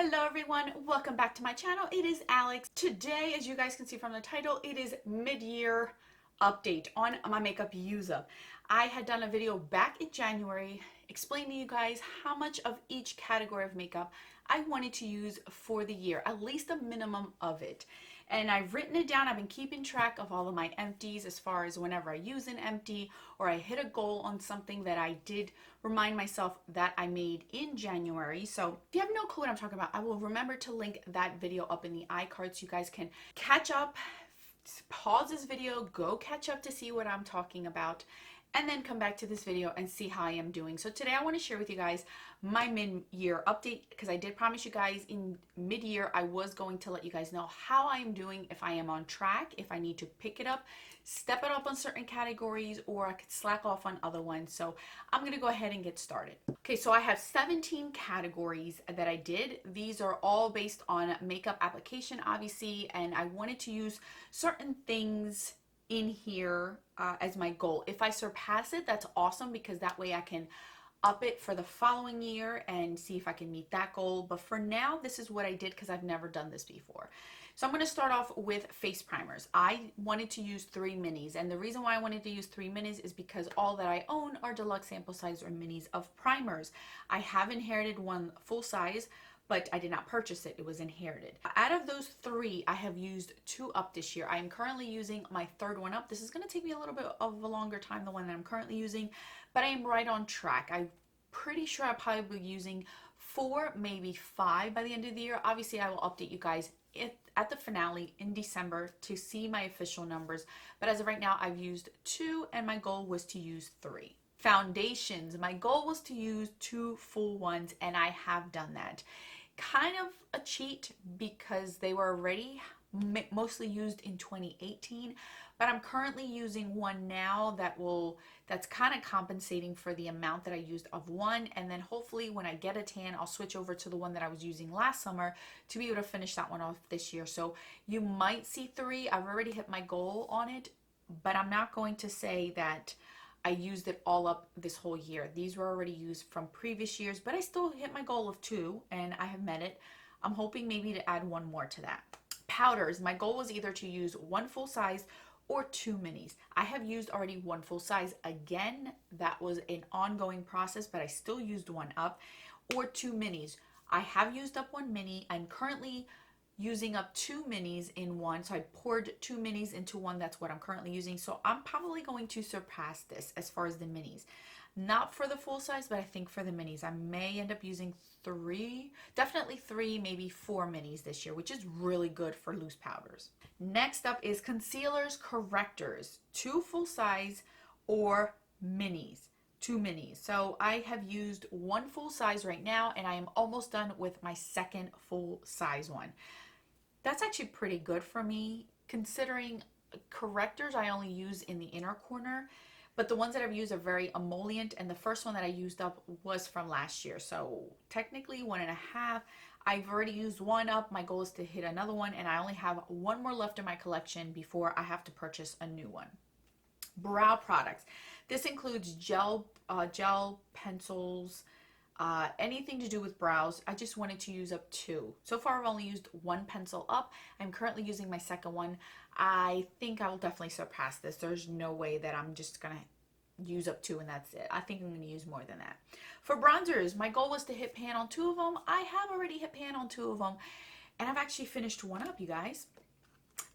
Hello everyone, welcome back to my channel. It is Alex. Today, as you guys can see from the title, it is mid-year update on my makeup use up. I had done a video back in January explaining to you guys how much of each category of makeup I wanted to use for the year, at least a minimum of it. And I've written it down. I've been keeping track of all of my empties as far as whenever I use an empty or I hit a goal on something that I did remind myself that I made in January. So if you have no clue what I'm talking about, I will remember to link that video up in the iCard so you guys can catch up, pause this video, go catch up to see what I'm talking about, and then come back to this video and see how I am doing. So today I want to share with you guys my mid-year update, because I did promise you guys in mid-year I was going to let you guys know how I am doing, if I am on track, if I need to pick it up, step it up on certain categories, or I could slack off on other ones. So I'm going to go ahead and get started. Okay, so I have 17 categories that I did. These are all based on makeup application, obviously, and I wanted to use certain things in here as my goal. If I surpass it, that's awesome, because that way I can up it for the following year and see if I can meet that goal. But for now, this is what I did because I've never done this before. So I'm going to start off with face primers. I wanted to use 3 minis, and the reason why I wanted to use 3 minis is because all that I own are deluxe sample size or minis of primers. I have inherited one full size, but I did not purchase it. It was inherited. Out of those 3, I have used 2 up this year. I am currently using my 3rd one up. This is going to take me a little bit of a longer time, the one that I'm currently using, but I am right on track. I'm pretty sure I'll probably be using 4, maybe 5 by the end of the year. Obviously, I will update you guys at the finale in December to see my official numbers, but as of right now, I've used 2, and my goal was to use 3. Foundations, my goal was to use 2 full ones, and I have done that. Kind of a cheat because they were already mostly used in 2018, but I'm currently using one now that's kind of compensating for the amount that I used of one, and then hopefully when I get a tan, I'll switch over to the one that I was using last summer to be able to finish that one off this year. So you might see 3. I've already hit my goal on it, but I'm not going to say that I used it all up this whole year. These were already used from previous years, but I still hit my goal of 2, and I have met it. I'm hoping maybe to add 1 more to that. Powders, my goal was either to use 1 full size or 2 minis. I have used already 1 full size. Again, that was an ongoing process, but I still used 1 up, or 2 minis. I have used up 1 mini. I'm currently using up 2 minis in one. So I poured 2 minis into one. That's what I'm currently using. So I'm probably going to surpass this as far as the minis. Not for the full size, but I think for the minis. I may end up using 3, definitely 3, maybe 4 minis this year, which is really good for loose powders. Next up is concealers, correctors, 2 full size or minis. 2 minis. So I have used 1 full size right now, and I am almost done with my 2nd full size one. That's actually pretty good for me, considering correctors I only use in the inner corner, but the ones that I've used are very emollient, and the first one that I used up was from last year. So technically 1.5. I've already used 1 up. My goal is to hit another one, and I only have 1 more left in my collection before I have to purchase a new one. Brow products. This includes gel pencils, anything to do with brows. I just wanted to use up 2. So far I've only used 1 pencil up. I'm currently using my 2nd one. I think I will definitely surpass this. There's no way that I'm just gonna use up 2 and that's it. I think I'm gonna use more than that. For bronzers, my goal was to hit pan on 2 of them. I have already hit pan on 2 of them, and I've actually finished 1 up, you guys.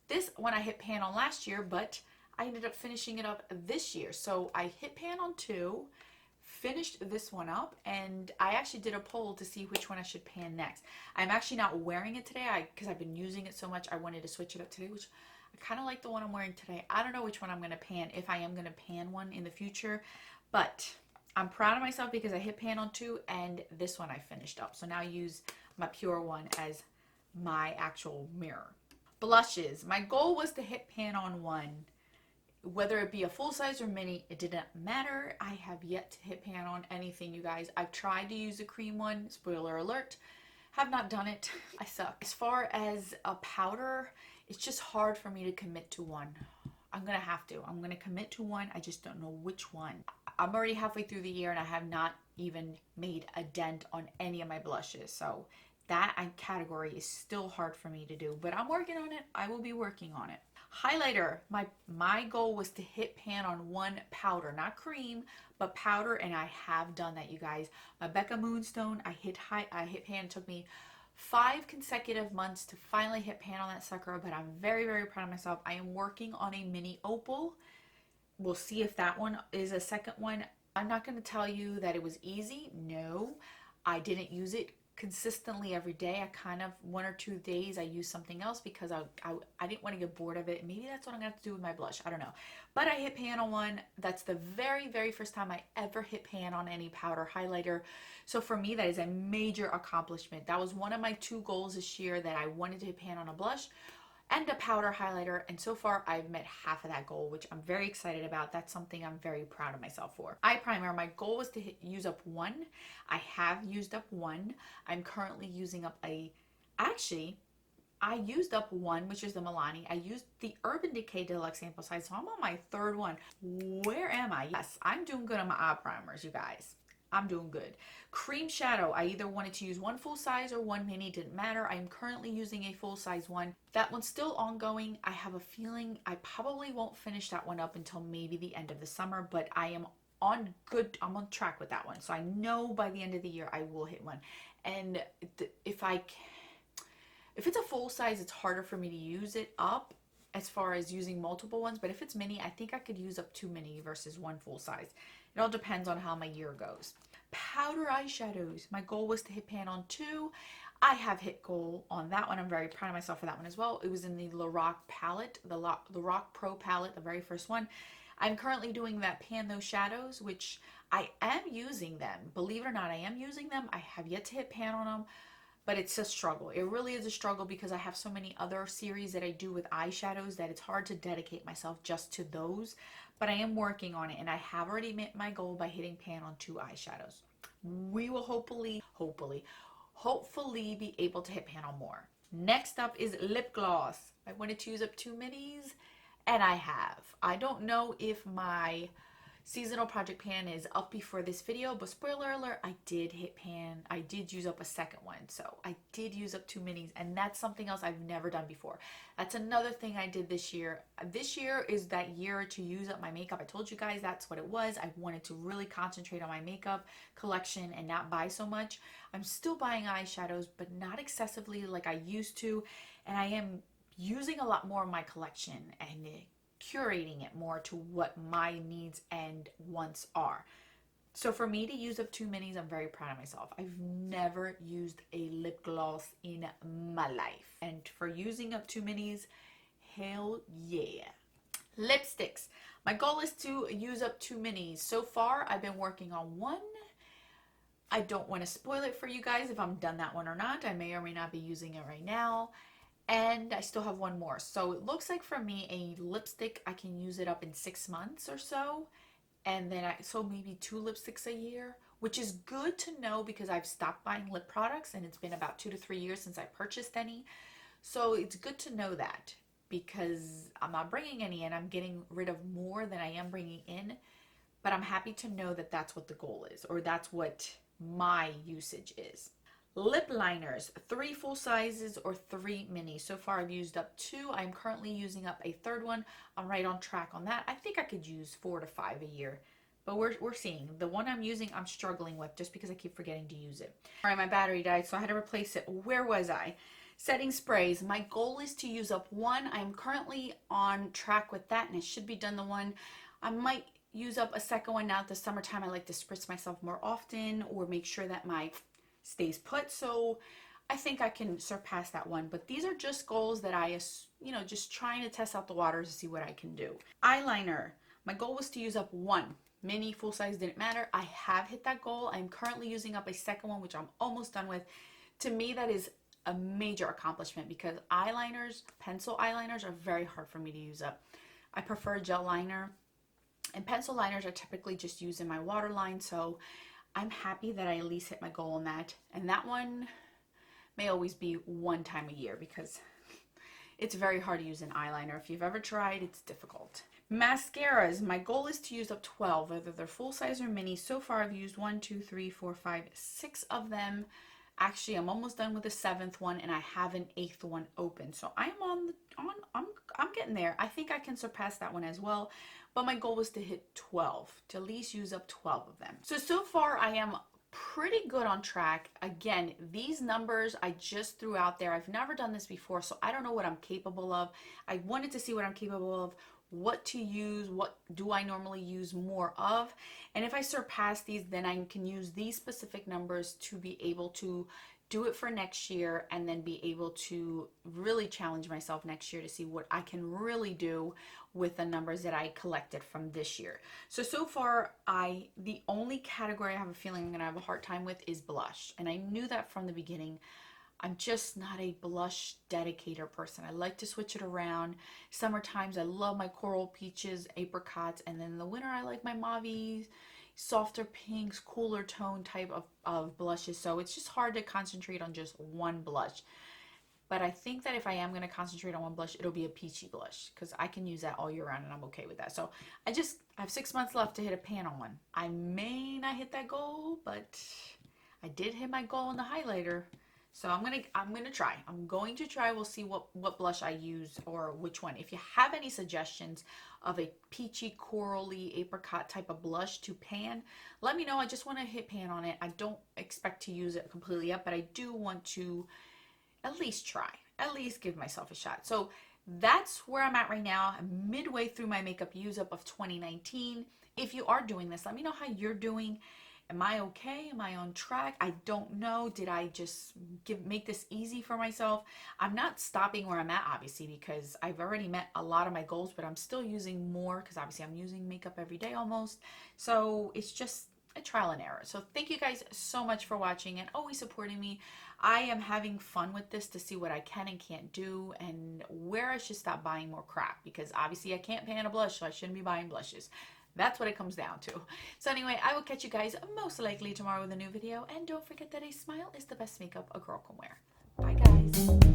This one I hit pan on last year, but I ended up finishing it up this year. So I hit pan on 2, finished this one up, and I actually did a poll to see which one I should pan next. I'm actually not wearing it today because I've been using it so much. I wanted to switch it up today, which I kind of like the one I'm wearing today. I don't know which one I'm going to pan, if I am going to pan one in the future, but I'm proud of myself because I hit pan on 2, and this one I finished up. So now I use my pure one as my actual mirror. Blushes. My goal was to hit pan on 1. Whether it be a full size or mini, it didn't matter. I have yet to hit pan on anything, you guys. I've tried to use a cream one, spoiler alert, have not done it. I suck. As far as a powder, it's just hard for me to commit to one. I'm gonna commit to one. I just don't know which one. I'm already halfway through the year, and I have not even made a dent on any of my blushes. So That category is still hard for me to do, but I'm working on it. I will be working on it. Highlighter, my goal was to hit pan on one powder, not cream, but powder, and I have done that, you guys. My Becca Moonstone, I hit pan. It took me 5 consecutive months to finally hit pan on that sucker, but I'm very, very proud of myself. I am working on a mini opal. We'll see if that one is a second one. I'm not going to tell you that it was easy. No, I didn't use it consistently every day. I kind of 1 or 2 days I used something else because I didn't want to get bored of it. Maybe that's what I'm going to have to do with my blush. I don't know. But I hit pan on one. That's the very, very first time I ever hit pan on any powder highlighter. So for me, that is a major accomplishment. That was one of my 2 goals this year, that I wanted to hit pan on a blush and a powder highlighter, and so far I've met half of that goal, which I'm very excited about. That's something I'm very proud of myself for. Eye primer, my goal was to use up 1. I have used up 1. I'm currently using up actually, I used up 1, which is the Milani. I used the Urban Decay Deluxe sample size, so I'm on my 3rd one. Where am I? Yes, I'm doing good on my eye primers, you guys. I'm doing good. Cream shadow, I either wanted to use 1 full size or 1 mini, didn't matter. I'm currently using a full size one. That one's still ongoing. I have a feeling I probably won't finish that one up until maybe the end of the summer, but I'm on track with that one. So I know by the end of the year I will hit one. And if it's a full size, it's harder for me to use it up as far as using multiple ones, but if it's mini, I think I could use up 2 mini versus 1 full size. It all depends on how my year goes. Powder eyeshadows. My goal was to hit pan on 2. I have hit goal on that one. I'm very proud of myself for that one as well. It was in the Lorac palette, the Lorac Pro palette, the very first one. I'm currently doing that pan those shadows, which I am using them. Believe it or not, I am using them. I have yet to hit pan on them, but it's a struggle. It really is a struggle because I have so many other series that I do with eyeshadows that it's hard to dedicate myself just to those. But I am working on it, and I have already met my goal by hitting pan on 2 eyeshadows. We will hopefully be able to hit pan on more. Next up is lip gloss. I wanted to use up 2 minis, and I have. I don't know if my seasonal project pan is up before this video, but spoiler alert, I did hit pan. I did use up a second one, so I did use up 2 minis, and that's something else I've never done before. That's another thing I did this year. This year is that year to use up my makeup. I told you guys that's what it was. I wanted to really concentrate on my makeup collection and not buy so much. I'm still buying eyeshadows, but not excessively like I used to, and I am using a lot more of my collection and curating it more to what my needs and wants are. So for me to use up 2 minis, I'm very proud of myself. I've never used a lip gloss in my life. And for using up 2 minis, hell yeah. Lipsticks. My goal is to use up 2 minis. So far, I've been working on 1. I don't want to spoil it for you guys if I'm done that one or not. I may or may not be using it right now. And I still have 1 more. So it looks like for me, a lipstick, I can use it up in 6 months or so. And then so maybe 2 lipsticks a year, which is good to know because I've stopped buying lip products and it's been about 2 to 3 years since I purchased any. So it's good to know that because I'm not bringing any in. I'm getting rid of more than I am bringing in. But I'm happy to know that that's what the goal is, or that's what my usage is. Lip liners, 3 full sizes or 3 minis. So far I've used up 2. I'm currently using up a 3rd one. I'm right on track on that. I think I could use 4 to 5 a year, but we're seeing. The one I'm using, I'm struggling with just because I keep forgetting to use it. All right, my battery died, so I had to replace it. Where was I? Setting sprays. My goal is to use up 1. I'm currently on track with that, and it should be done the 1. I might use up a second one now at the summertime. I like to spritz myself more often or make sure that my stays put, so I think I can surpass that 1. But these are just goals that I, just trying to test out the waters to see what I can do. Eyeliner. My goal was to use up 1. Mini, full size, didn't matter. I have hit that goal. I'm currently using up a second one, which I'm almost done with. To me, that is a major accomplishment because eyeliners, pencil eyeliners, are very hard for me to use up. I prefer gel liner, and pencil liners are typically just used in my waterline, so I'm happy that I at least hit my goal on that. And that one may always be 1 time a year because it's very hard to use an eyeliner. If you've ever tried, it's difficult. Mascaras. My goal is to use up 12, whether they're full size or mini. So far, I've used 1, 2, 3, 4, 5, 6 of them. Actually, I'm almost done with the 7th one, and I have an 8th one open. So I'm I'm getting there. I think I can surpass that one as well. But my goal was to hit 12, to at least use up 12 of them. So far I am pretty good on track. Again, these numbers I just threw out there. I've never done this before, so I don't know what I'm capable of. I wanted to see what I'm capable of, what to use, what do I normally use more of, and if I surpass these, then I can use these specific numbers to be able to do it for next year, and then be able to really challenge myself next year to see what I can really do with the numbers that I collected from this year. So far, the only category I have a feeling I'm gonna have a hard time with is blush, and I knew that from the beginning. I'm just not a blush dedicator person. I like to switch it around. Summer times, I love my coral peaches, apricots, and then in the winter, I like my mauve, softer pinks, cooler tone type of blushes. So it's just hard to concentrate on just one blush. But I think that if I am going to concentrate on one blush, it'll be a peachy blush, because I can use that all year round and I'm okay with that. So I have 6 months left to hit a pan on one. I may not hit that goal, but I did hit my goal in the highlighter. So I'm gonna try. I'm going to try. We'll see what blush I use or which one. If you have any suggestions of a peachy, corally, apricot type of blush to pan, let me know. I just want to hit pan on it. I don't expect to use it completely up, but I do want to at least try, at least give myself a shot. So that's where I'm at right now. I'm midway through my makeup use up of 2019. If you are doing this, let me know how you're doing. Am I okay? Am I on track? I don't know. Did I just make this easy for myself? I'm not stopping where I'm at, obviously, because I've already met a lot of my goals, but I'm still using more because obviously I'm using makeup every day almost. So it's just a trial and error. So thank you guys so much for watching and always supporting me. I am having fun with this to see what I can and can't do and where I should stop buying more crap, because obviously I can't pan a blush, so I shouldn't be buying blushes. That's what it comes down to. So anyway, I will catch you guys most likely tomorrow with a new video. And don't forget that a smile is the best makeup a girl can wear. Bye guys.